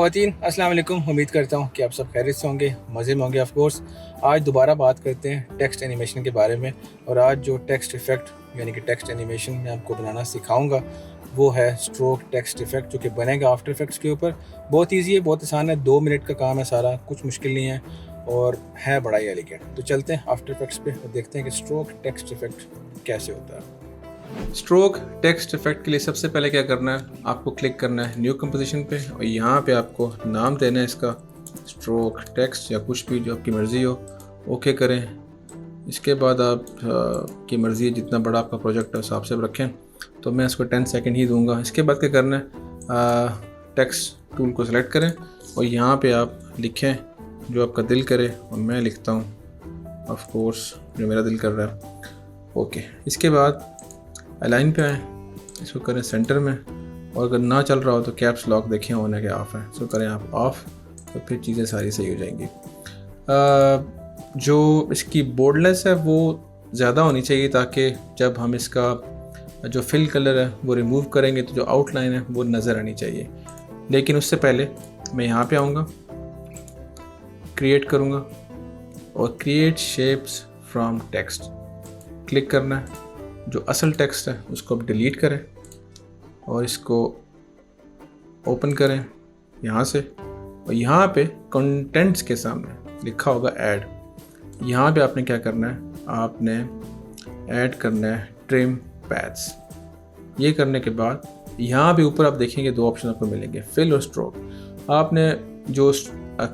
ख़वातीन अस्सलाम वालेकुम। उम्मीद करता हूँ कि आप सब खैरियत से होंगे, मज़े में होंगे। ऑफ कोर्स आज दोबारा बात करते हैं टेक्स्ट एनिमेशन के बारे में। और आज जो टेक्स्ट इफ़ेक्ट यानी कि टेक्स्ट एनिमेशन मैं आपको बनाना सिखाऊंगा वो है स्ट्रोक टेक्स्ट इफ़ेक्ट, जो कि बनेगा आफ्टर इफ़ेक्ट्स के ऊपर। बहुत ईजी है, बहुत आसान है, 2 मिनट का काम है सारा, कुछ मुश्किल नहीं है और है बड़ा ही एलिगेंट। तो चलते हैं आफ्टर इफ़ेक्ट्स पे और देखते हैं कि स्ट्रोक टेक्स्ट इफ़ेक्ट कैसे होता है। स्ट्रोक टेक्स्ट इफेक्ट के लिए सबसे पहले क्या करना है, आपको क्लिक करना है न्यू कंपोजिशन पे और यहाँ पे आपको नाम देना है इसका स्ट्रोक टेक्स्ट या कुछ भी जो आपकी मर्ज़ी हो। ओके करें। इसके बाद आप की मर्ज़ी है, जितना बड़ा आपका प्रोजेक्ट है उस हिसाब से रखें। तो मैं इसको 10 सेकंड ही दूंगा। इसके बाद क्या करना है, टेक्स्ट टूल को सिलेक्ट करें और यहाँ पे आप लिखें जो आपका दिल करे और मैं लिखता हूँ ऑफ कोर्स जो मेरा दिल कर रहा है। ओके, इसके बाद अलाइन पे आएँ, इसको करें सेंटर में और अगर ना चल रहा हो तो कैप्स लॉक देखें ऑन है कि ऑफ़ है, इसको करें आप ऑफ़, तो फिर चीज़ें सारी सही हो जाएंगी। जो इसकी बोल्डनेस है वो ज़्यादा होनी चाहिए ताकि जब हम इसका जो फिल कलर है वो रिमूव करेंगे तो जो आउटलाइन है वो नज़र आनी चाहिए। लेकिन उससे पहले मैं यहाँ पे आऊँगा, क्रिएट करूँगा और create shapes from text click करना है। जो असल टेक्स्ट है उसको आप डिलीट करें और इसको ओपन करें यहाँ से और यहाँ पे कंटेंट्स के सामने लिखा होगा ऐड। यहाँ पे आपने क्या करना है, आपने ऐड करना है ट्रिम पैथ्स। ये करने के बाद यहाँ पे ऊपर आप देखेंगे 2 ऑप्शन आपको मिलेंगे, फिल और स्ट्रोक। आपने जो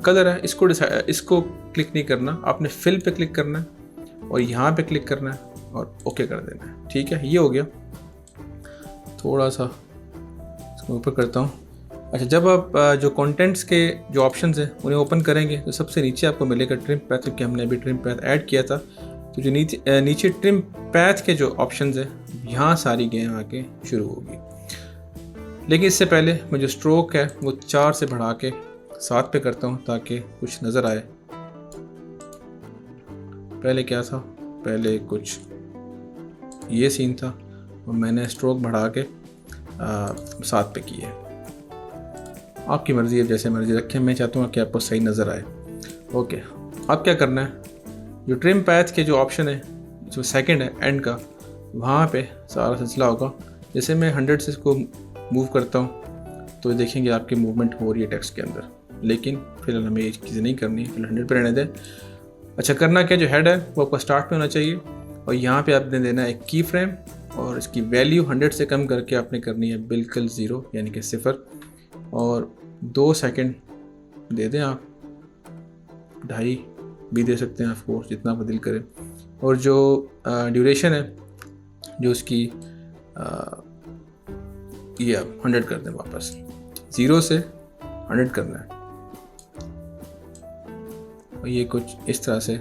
कलर है इसको क्लिक नहीं करना, आपने फिल पे क्लिक करना है और यहाँ पे क्लिक करना है और ओके कर देना है। ठीक है, ये हो गया। थोड़ा सा इसको ऊपर करता हूँ। अच्छा, जब आप जो कंटेंट्स के जो ऑप्शंस हैं उन्हें ओपन करेंगे तो सबसे नीचे आपको मिलेगा ट्रिम पैथ, क्योंकि हमने अभी ट्रिम पैथ ऐड किया था। तो जो नीचे ट्रिम पैथ के जो ऑप्शंस हैं यहाँ सारी गेम आके शुरू होगी। लेकिन इससे पहले मैं जो स्ट्रोक है वो 4 से बढ़ा के 7 पे करता हूँ ताकि कुछ नज़र आए। पहले क्या था, पहले कुछ ये सीन था और मैंने स्ट्रोक बढ़ा के 7 पे किए। आपकी मर्ज़ी है, जैसे मर्ज़ी रखें, मैं चाहता हूँ कि आपको सही नज़र आए। ओके, अब क्या करना है, जो ट्रिम पैथ के जो ऑप्शन है जो सेकंड है एंड का, वहाँ पे सारा सिलसिला होगा। जैसे मैं 100 से इसको मूव करता हूँ तो देखेंगे आपकी मूवमेंट हो रही है टेक्स्ट के अंदर। लेकिन फिलहाल हमें ये चीज़ें नहीं करनी, फिलहाल 100 पे रहने दें। अच्छा, करना क्या, जो हेड है वो आपका स्टार्ट पे होना चाहिए और यहाँ पे आपने देना है एक की फ्रेम और इसकी वैल्यू 100 से कम करके आपने करनी है बिल्कुल 0 यानी कि 0 और 2 सेकंड दे दें आप, 2.5 भी दे सकते हैं ऑफ कोर्स, जितना आपका दिल करे। और जो ड्यूरेशन है जो उसकी ये आप 100 कर दें, वापस 0 से 100 करना है और ये कुछ इस तरह से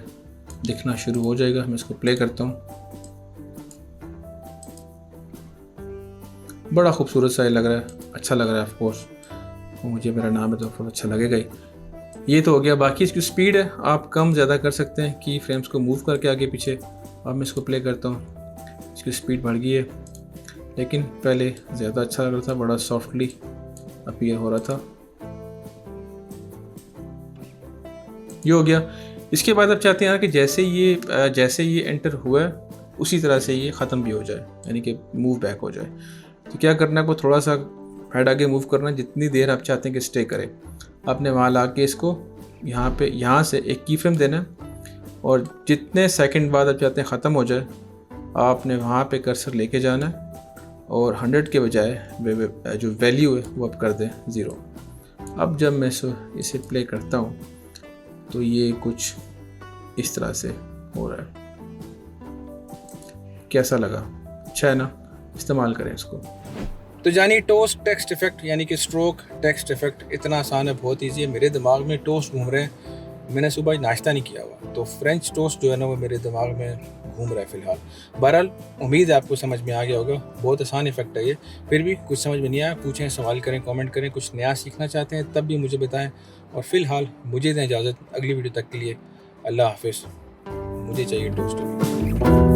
दिखना शुरू हो जाएगा। मैं इसको प्ले करता हूँ, बड़ा खूबसूरत सा लग रहा है, अच्छा लग रहा है ऑफ कोर्स। मुझे मेरा नाम है तो फिर अच्छा लगेगा ही। ये तो हो गया। बाकी इसकी स्पीड है आप कम ज़्यादा कर सकते हैं की फ्रेम्स को मूव करके आगे पीछे। अब मैं इसको प्ले करता हूँ, इसकी स्पीड बढ़ गई है, लेकिन पहले ज़्यादा अच्छा लग रहा था, बड़ा सॉफ्टली अपीयर हो रहा था। ये हो गया। इसके बाद आप चाहते हैं कि जैसे ये एंटर हुआ है उसी तरह से ये ख़त्म भी हो जाए, यानी कि मूव बैक हो जाए। तो क्या करना है, आपको थोड़ा सा हेड आगे मूव करना है, जितनी देर आप चाहते हैं कि स्टे करे। आपने वहाँ ला के इसको यहाँ से एक की फ्रेम देना है और जितने सेकंड बाद आप चाहते हैं ख़त्म हो जाए, आपने वहाँ पे कर्सर लेके जाना है और 100 के बजाय जो वैल्यू है वो आप कर दें 0। अब जब मैं इसे प्ले करता हूँ तो ये कुछ इस तरह से हो रहा है। कैसा लगा, अच्छा है ना? इस्तेमाल करें इसको। तो जानिए टोस्ट टेक्स्ट इफेक्ट यानी कि स्ट्रोक टेक्स्ट इफेक्ट इतना आसान है, बहुत इजी है। मेरे दिमाग में टोस्ट घूम रहे हैं, मैंने सुबह नाश्ता नहीं किया हुआ, तो फ्रेंच टोस्ट जो है ना वो मेरे दिमाग में घूम रहा है फ़िलहाल। बहरहाल उम्मीद है आपको समझ में आ गया होगा, बहुत आसान इफेक्ट है ये। फिर भी कुछ समझ में नहीं आया, पूछें, सवाल करें, कमेंट करें। कुछ नया सीखना चाहते हैं तब भी मुझे बताएं। और फ़िलहाल मुझे दें इजाज़त, अगली वीडियो तक के लिए अल्लाह हाफिज़। मुझे चाहिए टोस्ट।